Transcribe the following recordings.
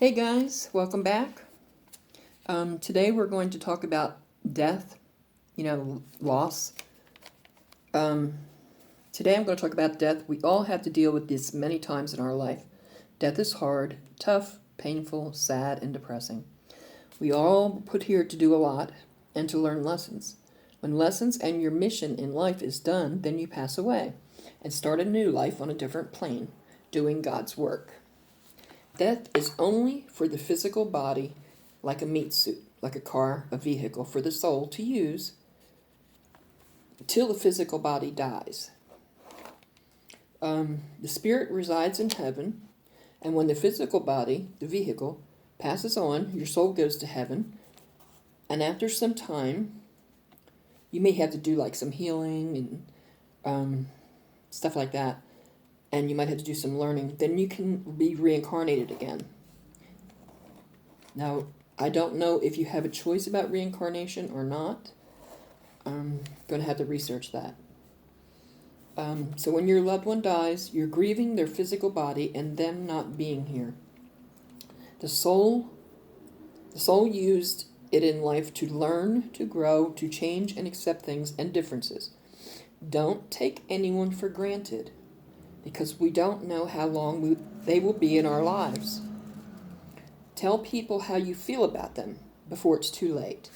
Hey guys, welcome back. Today we're going to talk about death, loss. Today I'm going to talk about death. We all have to deal with this many times in our life. Death is hard, tough, painful, sad, and depressing. We all put here to do a lot and to learn lessons. When lessons and your mission in life is done, then you pass away and start a new life on a different plane, doing God's work. Death is only for the physical body, like a meat suit, like a car, a vehicle, for the soul to use till the physical body dies. The spirit resides in heaven, and when the physical body, the vehicle, passes on, your soul goes to heaven, and after some time, you may have to do like some healing and stuff like that, and you might have to do some learning. Then you can be reincarnated again. Now, I don't know if you have a choice about reincarnation or not. I'm going to have to research that. So when your loved one dies, you're grieving their physical body and them not being here. The soul used it in life to learn, to grow, to change and accept things and differences. Don't take anyone for granted, because we don't know how long they will be in our lives. Tell people how you feel about them before it's too late.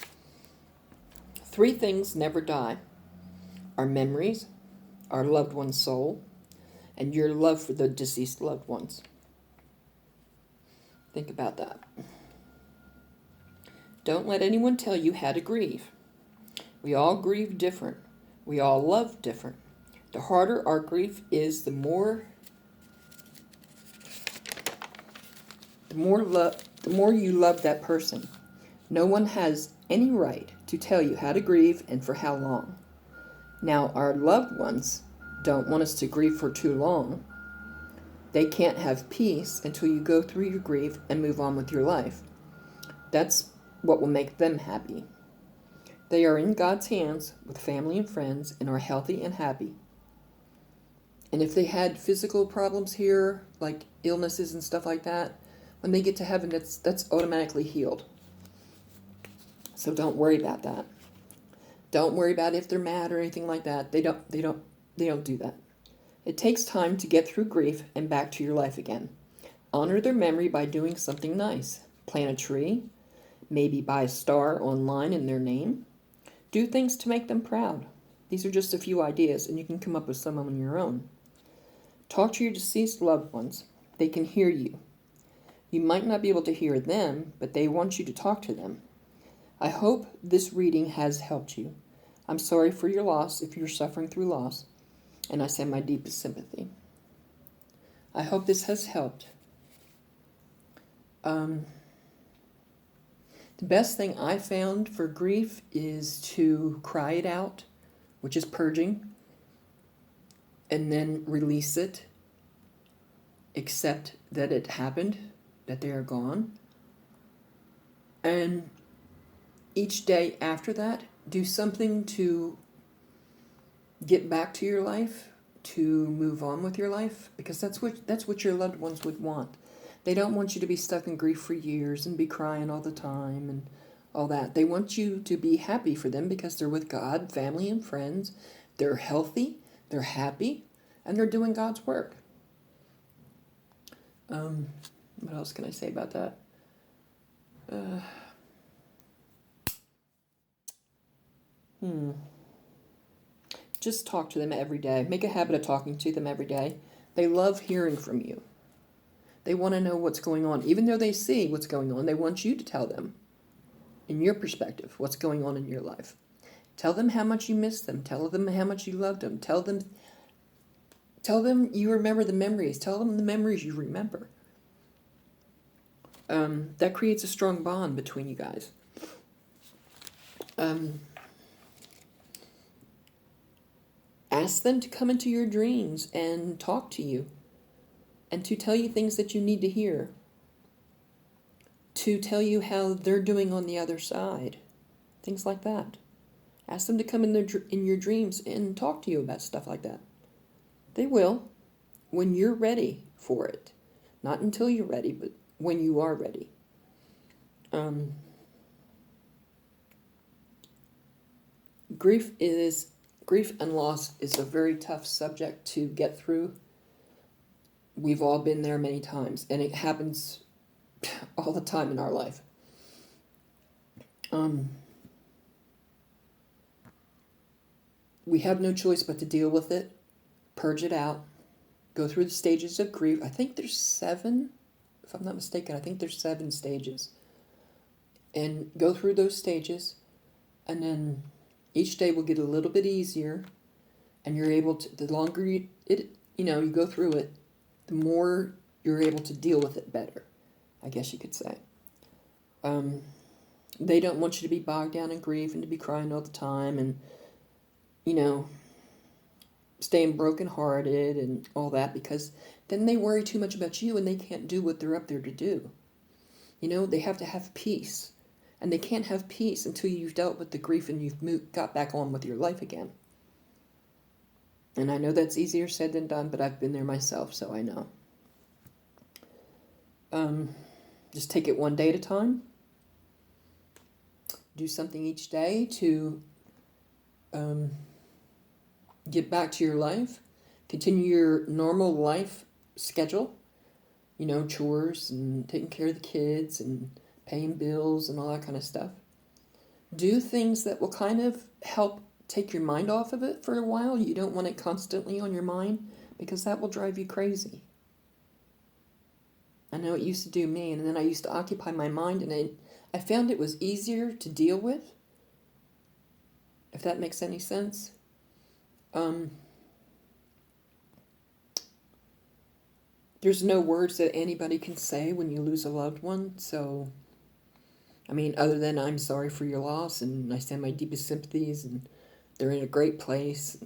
3 things never die: our memories, our loved one's soul, and your love for the deceased loved ones. Think about that. Don't let anyone tell you how to grieve. We all grieve different. We all love different. The harder our grief is, the more you love that person. No one has any right to tell you how to grieve and for how long. Now, our loved ones don't want us to grieve for too long. They can't have peace until you go through your grief and move on with your life. That's what will make them happy. They are in God's hands with family and friends and are healthy and happy. And if they had physical problems here, like illnesses and stuff like that, when they get to heaven, that's automatically healed. So don't worry about that. Don't worry about if they're mad or anything like that. They don't do that. It takes time to get through grief and back to your life again. Honor their memory by doing something nice. Plant a tree, maybe buy a star online in their name. Do things to make them proud. These are just a few ideas, and you can come up with some on your own. Talk to your deceased loved ones. They can hear you. You might not be able to hear them, but they want you to talk to them. I hope this reading has helped you. I'm sorry for your loss if you're suffering through loss, and I send my deepest sympathy. I hope this has helped. The best thing I found for grief is to cry it out, which is purging, and then release it. Accept that it happened, that they are gone. And each day after that, do something to get back to your life, to move on with your life, because that's what your loved ones would want. They don't want you to be stuck in grief for years and be crying all the time and all that. They want you to be happy for them because they're with God, family, and friends. They're healthy, they're happy, and they're doing God's work. What else can I say about that? Just talk to them every day. Make a habit of talking to them every day. They love hearing from you. They want to know what's going on. Even though they see what's going on, they want you to tell them, in your perspective, what's going on in your life. Tell them how much you miss them. Tell them how much you loved them. Tell them you remember the memories. Tell them the memories you remember. That creates a strong bond between you guys. Ask them to come into your dreams and talk to you, and to tell you things that you need to hear, to tell you how they're doing on the other side, things like that. Ask them to come in your dreams and talk to you about stuff like that. They will, when you're ready for it. Not until you're ready, but when you are ready. Grief and loss is a very tough subject to get through. We've all been there many times, and it happens all the time in our life. We have no choice but to deal with it, purge it out, go through the stages of grief. I think there's 7, if I'm not mistaken. I think there's 7 stages. And go through those stages, and then each day will get a little bit easier, and you're able to, the longer you go through it, the more you're able to deal with it better, I guess you could say. They don't want you to be bogged down in grief and to be crying all the time and, staying brokenhearted and all that, because then they worry too much about you and they can't do what they're up there to do. They have to have peace. And they can't have peace until you've dealt with the grief and you've got back on with your life again. And I know that's easier said than done, but I've been there myself, so I know. Just take it one day at a time. Do something each day to get back to your life. Continue your normal life schedule. Chores and taking care of the kids and paying bills and all that kind of stuff. Do things that will kind of help take your mind off of it for a while. You don't want it constantly on your mind, because that will drive you crazy. I know it used to do me, and then I used to occupy my mind, and I found it was easier to deal with, if that makes any sense. There's no words that anybody can say when you lose a loved one, so other than I'm sorry for your loss, and I send my deepest sympathies, and they're in a great place.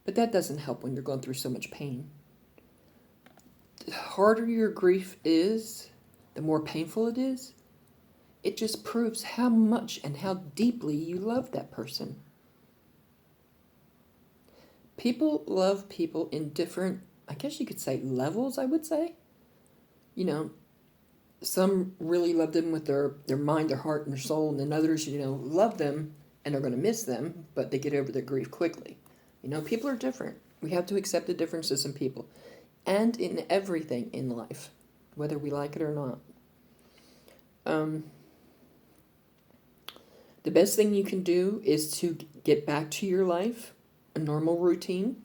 But that doesn't help when you're going through so much pain. The harder your grief is, the more painful it is. It just proves how much and how deeply you love that person. People love people in different, I guess you could say, levels, I would say. Some really love them with their mind, their heart, and their soul, and then others, love them and are going to miss them, but they get over their grief quickly. People are different. We have to accept the differences in people and in everything in life, whether we like it or not. The best thing you can do is to get back to your life, a normal routine.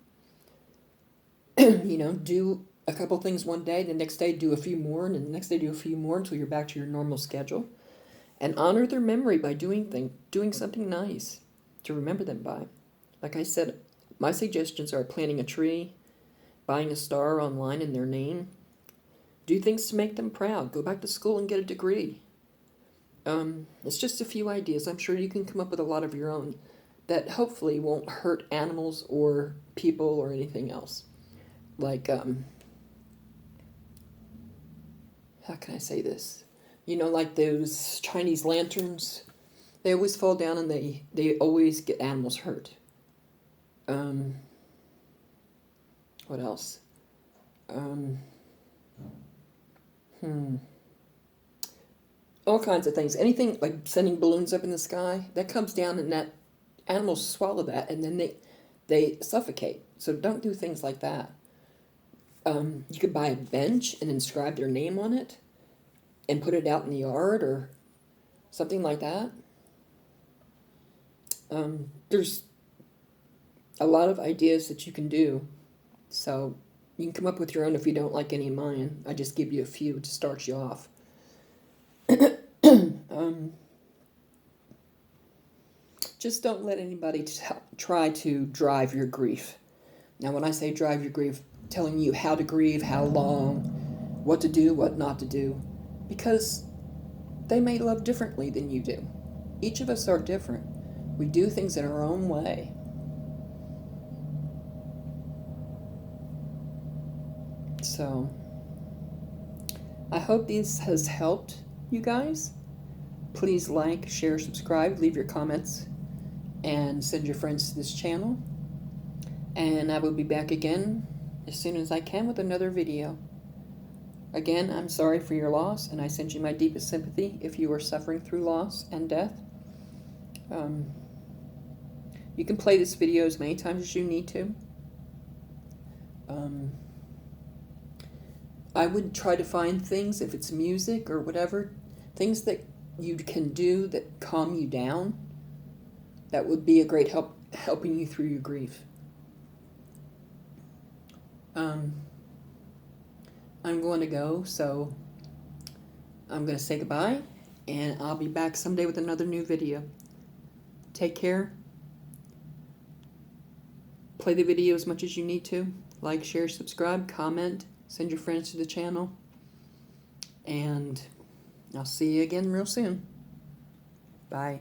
Do a couple things one day, the next day do a few more, and the next day do a few more until you're back to your normal schedule. And honor their memory by doing something nice to remember them by. Like I said, my suggestions are planting a tree, buying a star online in their name. Do things to make them proud. Go back to school and get a degree. It's just a few ideas. I'm sure you can come up with a lot of your own that hopefully won't hurt animals or people or anything else. Like, how can I say this? Like those Chinese lanterns, they always fall down and they always get animals hurt. What else? All kinds of things. Anything like sending balloons up in the sky, that comes down and that animals swallow that and then they suffocate. So don't do things like that. You could buy a bench and inscribe their name on it and put it out in the yard or something like that. There's a lot of ideas that you can do. So you can come up with your own if you don't like any of mine. I just give you a few to start you off. Just don't let anybody try to drive your grief. Now, when I say drive your grief, telling you how to grieve, how long, what to do, what not to do, because they may love differently than you do. Each of us are different. We do things in our own way. So, I hope this has helped you guys. Please like, share, subscribe, leave your comments, and send your friends to this channel. And I will be back again as soon as I can with another video. Again, I'm sorry for your loss, and I send you my deepest sympathy if you are suffering through loss and death. You can play this video as many times as you need to. I would try to find things, if it's music or whatever, things that you can do that calm you down. That would be a great help helping you through your grief. I'm going to go, so I'm going to say goodbye, and I'll be back someday with another new video. Take care. Play the video as much as you need to. Like, share, subscribe, comment, send your friends to the channel, and I'll see you again real soon. Bye.